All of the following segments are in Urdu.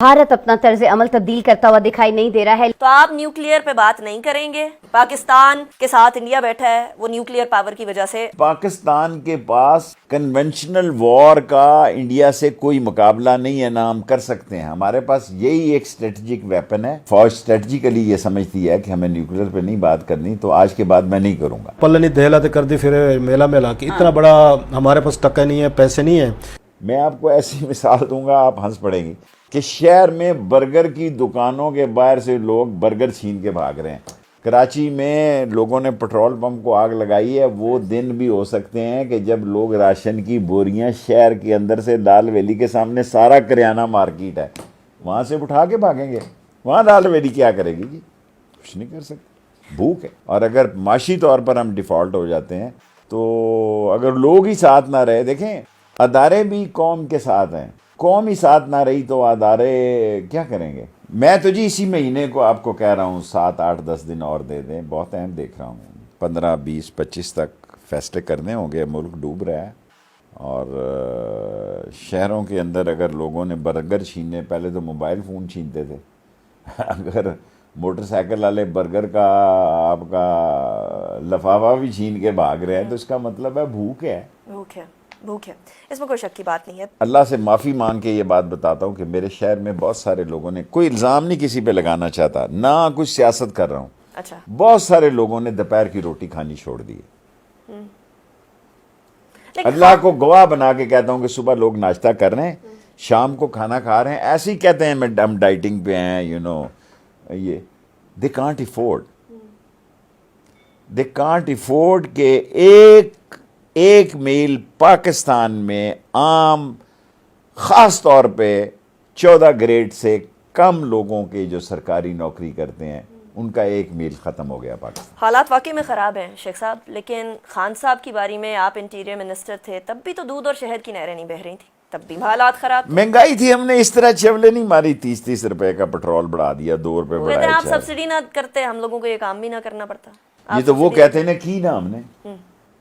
بھارت اپنا طرز عمل تبدیل کرتا ہوا دکھائی نہیں دے رہا ہے. تو آپ نیوکلیئر پہ بات نہیں کریں گے؟ پاکستان کے ساتھ انڈیا بیٹھا ہے، وہ نیوکلیئر پاور کی وجہ سے. پاکستان کے پاس کنونشنل وار کا انڈیا سے کوئی مقابلہ نہیں ہے، نہ ہم کر سکتے ہیں. ہمارے پاس یہی ایک اسٹریٹجک ویپن ہے. فوج اسٹریٹجیکلی یہ سمجھتی ہے کہ ہمیں نیوکلیئر پہ نہیں بات کرنی، تو آج کے بعد میں نہیں کروں گا. پلنی دہلاتے کر دی پھر میلا میلا کہ اتنا بڑا ہمارے پاس ٹکا نہیں ہے، پیسے نہیں ہیں. میں آپ کو ایسی مثال دوں گا، آپ ہنس پڑیں گی کہ شہر میں برگر کی دکانوں کے باہر سے لوگ برگر چھین کے بھاگ رہے ہیں. کراچی میں لوگوں نے پٹرول پمپ کو آگ لگائی ہے. وہ دن بھی ہو سکتے ہیں کہ جب لوگ راشن کی بوریاں شہر کے اندر سے لال ویلی کے سامنے سارا کریانہ مارکیٹ ہے، وہاں سے اٹھا کے بھاگیں گے. وہاں لال ویلی کیا کرے گی جی؟ کچھ نہیں کر سکتے، بھوک ہے. اور اگر معاشی طور پر ہم ڈیفالٹ ہو جاتے ہیں تو اگر لوگ ہی ساتھ نہ رہے، دیکھیں ادارے بھی قوم کے ساتھ ہیں، قوم ہی ساتھ نہ رہی تو ادارے کیا کریں گے؟ میں تو جی اسی مہینے کو آپ کو کہہ رہا ہوں 7 8 10 دن اور دے دیں، بہت اہم دیکھ رہا ہوں. 15 20 25 تک فیصلے کرنے ہوں گے. ملک ڈوب رہا ہے اور شہروں کے اندر اگر لوگوں نے برگر چھیننے، پہلے تو موبائل فون چھینتے تھے، اگر موٹر سائیکل والے برگر کا آپ کا لفافہ بھی چھین کے بھاگ رہے ہیں تو اس کا مطلب ہے بھوک ہے. بھوک ہے، اس میں کوئی شک کی بات نہیں ہے. اللہ سے معافی مانگ کے یہ بات بتاتا ہوں کہ میرے شہر میں بہت سارے لوگوں نے، کوئی الزام نہیں کسی پہ لگانا چاہتا، نہ کچھ سیاست کر رہا ہوں، اچھا، بہت سارے لوگوں نے دوپہر کی روٹی کھانی چھوڑ دی ہے. اللہ کو گواہ بنا کے کہتا ہوں کہ صبح لوگ ناشتہ کر رہے ہیں، شام کو کھانا کھا رہے ہیں، ایسے ہی کہتے ہیں ہم ڈائٹنگ پہ ہیں، یہ they can't afford کہ ایک میل پاکستان میں عام خاص طور پہ 14 گریڈ سے کم لوگوں کے جو سرکاری نوکری کرتے ہیں ان کا ایک میل ختم ہو گیا پاکستان. حالات واقعی میں خراب ہیں شیخ صاحب، لیکن خان صاحب کی باری میں آپ انٹیریئر منسٹر تھے، تب بھی تو دودھ اور شہد کی نہریں نہیں بہہ رہی تھیں، تب بھی حالات خراب تھے. مہنگائی تھی، ہم نے اس طرح چولے نہیں ماری. 30 روپے کا پٹرول بڑھا دیا، 2 روپے بڑھایا. آپ سبسڈی نہ کرتے، ہم لوگوں کو یہ کام بھی نہ کرنا پڑتا. یہ تو وہ کہتے ہیں نا کی نا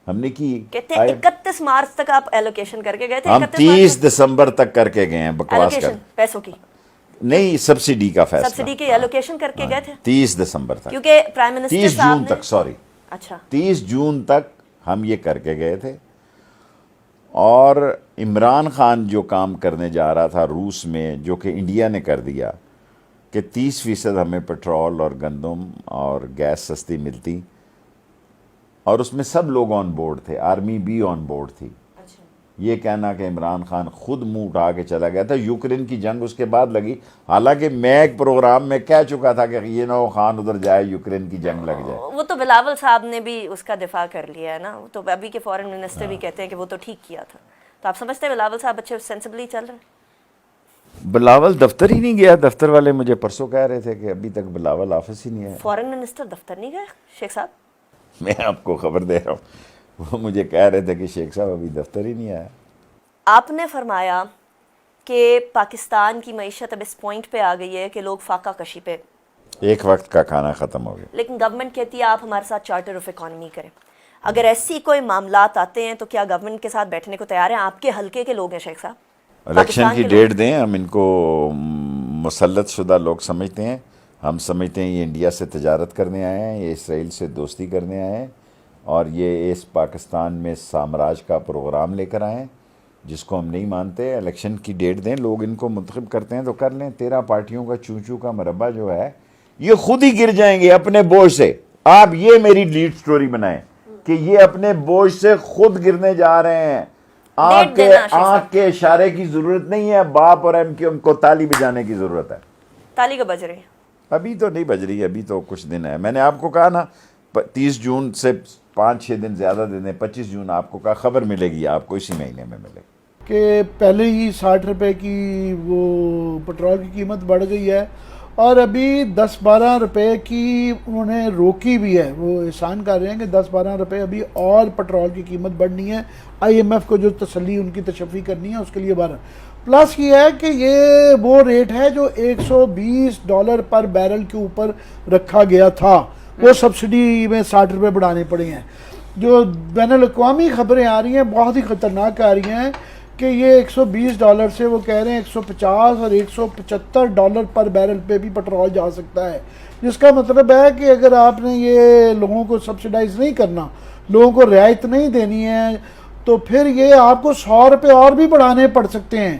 ہم نے کی. کہتے ہیں 31 مارچ تک آپ ایلوکیشن کر کے گئے تھے. ہم 30 دسمبر تک کر کے گئے ہیں، بکواس کر. پیسوں کی نہیں، سبسڈی کا فیصلہ، سبسڈی کی ایلوکیشن کر کے گئے تھے 30 دسمبر تک، کیونکہ پرائم منسٹر 30 جون تک، سوری، اچھا 30 جون تک ہم یہ کر کے گئے تھے. اور عمران خان جو کام کرنے جا رہا تھا روس میں، جو کہ انڈیا نے کر دیا کہ 30% ہمیں پٹرول اور گندم اور گیس سستی ملتی، اور اس میں سب لوگ آن بورڈ تھے، آرمی بھی آن بورڈ تھی. یہ کہنا کہ عمران خان خود منہ اٹھا کے چلا گیا تھا. یوکرین کی جنگ اس کے بعد لگی، حالانکہ میں ایک پروگرام میں کہہ چکا تھا کہ یہ نہ ہو خان ادھر جائے، یوکرین کی جنگ لگ جائے. وہ تو بلاول صاحب نے بھی اس کا دفاع کر لیا ہے نا، تو ابھی کے فارن منسٹر بھی کہتے ہیں کہ وہ تو ٹھیک کیا تھا. تو آپ سمجھتے ہیں بلاول صاحب اچھے سینسبلی چل رہے ہیں؟ بلاول دفتر ہی نہیں گیا. دفتر والے مجھے پرسوں کہہ رہے تھے کہ ابھی تک بلاول آفس ہی نہیں ہے. فارن منسٹر دفتر نہیں گئے شیخ صاحب؟ میں آپ کو خبر دے رہا ہوں، وہ مجھے کہہ رہے تھے کہ شیخ صاحب ابھی دفتر ہی نہیں آیا. آپ نے فرمایا کہ پاکستان کی معیشت اب اس پوائنٹ پہ آ گئی ہے کہ لوگ فاقہ کشی پہ، ایک وقت کا کھانا ختم ہو گیا. لیکن گورنمنٹ کہتی ہے آپ ہمارے ساتھ چارٹر آف اکانومی کریں. اگر ایسی کوئی معاملات آتے ہیں تو کیا گورنمنٹ کے ساتھ بیٹھنے کو تیار ہیں؟ آپ کے حلقے کے لوگ ہیں شیخ صاحب. الیکشن کی ڈیٹ دیں، ہم ان کو مسلط شدہ لوگ سمجھتے ہیں. ہم سمجھتے ہیں یہ انڈیا سے تجارت کرنے آئے ہیں، یہ اسرائیل سے دوستی کرنے آئے ہیں، اور یہ اس پاکستان میں سامراج کا پروگرام لے کر آئے ہیں جس کو ہم نہیں مانتے. الیکشن کی ڈیٹ دیں، لوگ ان کو منتخب کرتے ہیں تو کر لیں. 13 پارٹیوں کا چونچو کا مربع جو ہے یہ خود ہی گر جائیں گے اپنے بوجھ سے. آپ یہ میری لیڈ سٹوری بنائیں کہ یہ اپنے بوجھ سے خود گرنے جا رہے ہیں. آنکھ کے اشارے کی ضرورت نہیں ہے، باپ اور ایم کیو ایم کو تالی بجانے کی ضرورت ہے. تالی کا بج رہی ہے؟ ابھی تو نہیں بج رہی، ابھی تو کچھ دن ہے. میں نے آپ کو کہا نا 30 جون سے 5-6 دن زیادہ دن ہے. 25 جون آپ کو کہا خبر ملے گی، آپ کو اسی مہینے میں ملے گی کہ پہلے ہی 60 روپے کی وہ پٹرول کی قیمت بڑھ گئی ہے، اور ابھی 10-12 روپے کی انہوں نے روکی بھی ہے. وہ احسان کر رہے ہیں کہ 10-12 روپے ابھی اور پٹرول کی قیمت بڑھنی ہے. آئی ایم ایف کو جو تسلی ان کی تشفی کرنی ہے اس کے لیے 12 پلس یہ ہے کہ یہ وہ ریٹ ہے جو $120 پر بیرل کے اوپر رکھا گیا تھا، وہ سبسڈی میں 60 روپے بڑھانے پڑے ہیں. جو بین الاقوامی خبریں آ رہی ہیں بہت ہی خطرناک آ رہی ہیں کہ یہ $120 سے وہ کہہ رہے ہیں $150 اور $175 پر بیرل پہ بھی پیٹرول جا سکتا ہے، جس کا مطلب ہے کہ اگر آپ نے یہ لوگوں کو سبسیڈائز نہیں کرنا، لوگوں کو رعایت نہیں دینی ہے، تو پھر یہ آپ کو $100 اور بھی بڑھانے پڑ سکتے ہیں۔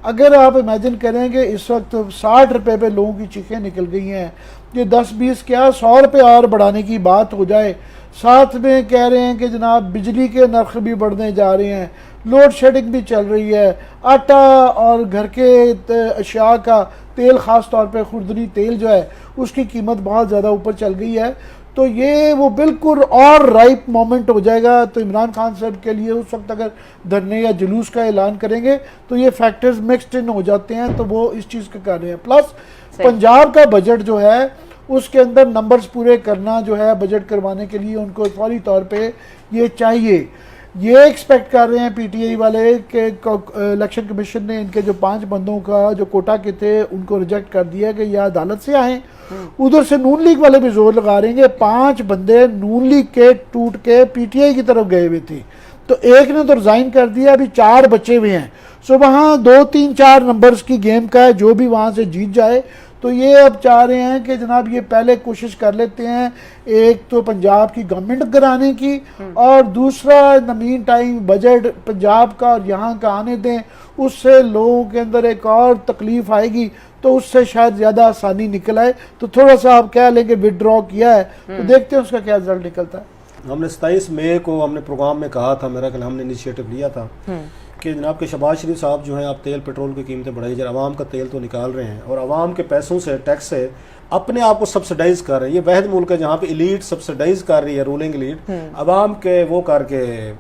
اگر آپ امیجن کریں کہ اس وقت $60 پہ لوگوں کی چیخیں نکل گئی ہیں، یہ 10-20 کیا $100 اور بڑھانے کی بات ہو جائے، ساتھ میں کہہ رہے ہیں کہ جناب بجلی کے نرخ بھی بڑھنے جا رہے ہیں، لوڈ شیڈنگ بھی چل رہی ہے، آٹا اور گھر کے اشیاء کا تیل، خاص طور پہ خوردنی تیل جو ہے اس کی قیمت بہت زیادہ اوپر چل گئی ہے، تو یہ وہ بالکل اور رائپ مومنٹ ہو جائے گا۔ تو عمران خان صاحب کے لیے اس وقت اگر دھرنے یا جلوس کا اعلان کریں گے تو یہ فیکٹرز مکسڈ ان ہو جاتے ہیں، تو وہ اس چیز کا کر رہے ہیں۔ پلس پنجاب کا بجٹ جو ہے اس کے اندر نمبرز پورے کرنا جو ہے بجٹ کروانے کے لیے ان کو فوری طور پہ یہ چاہیے۔ یہ ایکسپیکٹ کر رہے ہیں پی ٹی آئی والے کہ الیکشن کمیشن نے ان کے جو 5 بندوں کا جو کوٹا کے تھے ان کو ریجیکٹ کر دیا کہ یہ عدالت سے آئیں۔ ادھر سے نون لیگ والے بھی زور لگا رہے ہیں کہ 5 بندے نون لیگ کے ٹوٹ کے پی ٹی آئی کی طرف گئے ہوئے تھے، تو ایک نے تو ریزائن کر دیا، ابھی 4 بچے ہوئے ہیں۔ سو وہاں 2-3-4 نمبرز کی گیم کا ہے، جو بھی وہاں سے جیت جائے۔ تو یہ اب چاہ رہے ہیں کہ جناب یہ پہلے کوشش کر لیتے ہیں ایک تو پنجاب کی گورنمنٹ کرانے کی، اور دوسرا ان دا مین ٹائم بجٹ پنجاب کا اور یہاں کا آنے دیں، اس سے لوگوں کے اندر ایک اور تکلیف آئے گی تو اس سے شاید زیادہ آسانی نکل آئے۔ تو تھوڑا سا آپ کہہ لیں کہ وڈرا کیا ہے، تو دیکھتے ہیں اس کا کیا رزلٹ نکلتا ہے۔ ہم نے 27 مئی کو ہم نے پروگرام میں کہا تھا، میرا کہ ہم نے انیشیٹو لیا تھا کہ جناب کہ شہباز شریف صاحب جو ہیں آپ تیل پیٹرول کی قیمتیں بڑھائی جا رہے ہیں، عوام کا تیل تو نکال رہے ہیں اور عوام کے پیسوں سے ٹیکس سے اپنے آپ کو سبسڈائز کر رہے ہیں۔ یہ واحد ملک ہے جہاں پہ ایلیٹ سبسڈائز کر رہی ہے، رولنگ ایلیٹ عوام کے وہ کر کے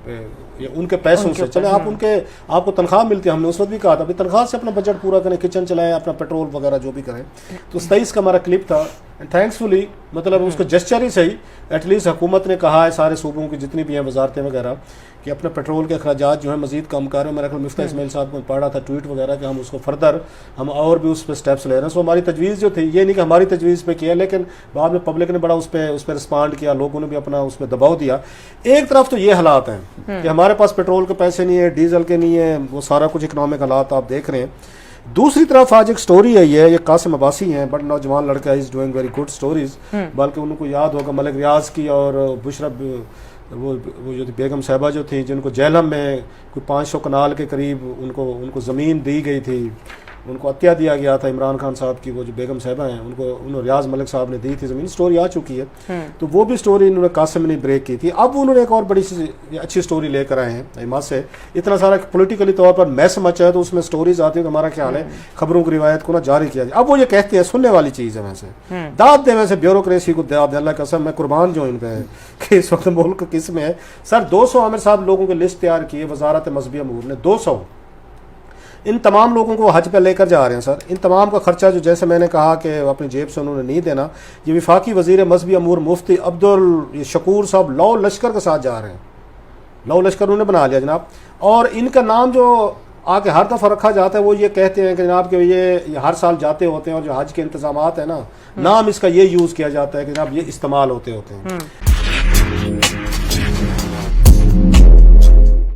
ان کے پیسوں سے چلے آپ کو تنخواہ ملتی ہے۔ ہم نے اس وقت بھی کہا تھا تنخواہ سے اپنا بجٹ پورا کریں، کچن چلائیں، اپنا پیٹرول وغیرہ جو بھی کریں۔ تو 27 کا ہمارا کلپ تھا، تھینکس فلی مطلب اس کا جسچر ہی صحیح، ایٹ لیسٹ حکومت نے کہا ہے سارے صوبوں کی جتنی بھی ہیں وزارتیں وغیرہ کہ اپنا پیٹرول کے اخراجات جو ہیں مزید کم کر رہے ہیں۔ میرا خیال مفتیٰ اسماعیل صاحب کو پڑھا تھا ٹویٹ وغیرہ کہ ہم اس کو فردر ہم اور بھی اس پہ سٹیپس لے رہے ہیں۔ سو ہماری تجویز جو تھی، یہ نہیں کہ ہماری تجویز پہ کیا، لیکن بعد میں پبلک نے بڑا اس پہ رسپانڈ کیا، لوگوں نے بھی اپنا اس پہ دباؤ دیا۔ ایک طرف تو یہ حالات ہیں کہ ہمارے پاس پیٹرول کے پیسے نہیں ہے، ڈیزل کے نہیں ہے، وہ سارا کچھ اکنامک حالات آپ دیکھ رہے ہیں۔ دوسری طرف آج ایک سٹوری آئی ہے، یہ قاسم عباسی ہیں، بڑا نوجوان لڑکا ہے، is doing very good stories, بلکہ ان کو یاد ہوگا ملک ریاض کی اور بشرا وہ جو بیگم صاحبہ جو تھیں جن کو جہلم میں کوئی 500 کنال کے قریب ان کو زمین دی گئی تھی، ان کو عطیہ دیا گیا تھا عمران خان صاحب کی، وہ جو بیگم صاحبہ ہیں انہوں ریاض ملک صاحب نے دی تھی زمین، سٹوری آ چکی ہے۔ تو وہ بھی سٹوری انہوں نے قاسم نے بریک کی تھی۔ اب انہوں نے ایک اور بڑی اچھی سٹوری لے کر آئے ہیں ایما سے، اتنا سارا پولیٹیکلی طور پر میس مچا ہے تو اس میں سٹوریز آتی ہیں، تو ہمارا خیال ہے خبروں کی روایت کو نہ جاری کیا جائے۔ اب وہ یہ کہتے ہیں، سننے والی چیز ہے، ویسے داد دیں، ویسے بیوروکریسی کو داد دیں، اللہ کا قسم میں قربان جو ان پہ ہے کہ اس وقت ملک کس میں ہے۔ سر 200 عامر صاحب لوگوں کی لسٹ تیار کی ہے وزارت مذہبی امور نے، 200 ان تمام لوگوں کو حج پہ لے کر جا رہے ہیں۔ سر ان تمام کا خرچہ جو جیسے میں نے کہا کہ اپنی جیب سے انہوں نے نہیں دینا، یہ وفاقی وزیر مذہبی امور مفتی عبدالشکور صاحب لو لشکر کے ساتھ جا رہے ہیں، لو لشکر انہوں نے بنا لیا جناب، اور ان کا نام جو آ کے ہر دفعہ رکھا جاتا ہے وہ یہ کہتے ہیں کہ جناب کہ یہ ہر سال جاتے ہوتے ہیں اور جو حج کے انتظامات ہیں نا، نام اس کا یہ یوز کیا جاتا ہے کہ جناب یہ استعمال ہوتے ہیں۔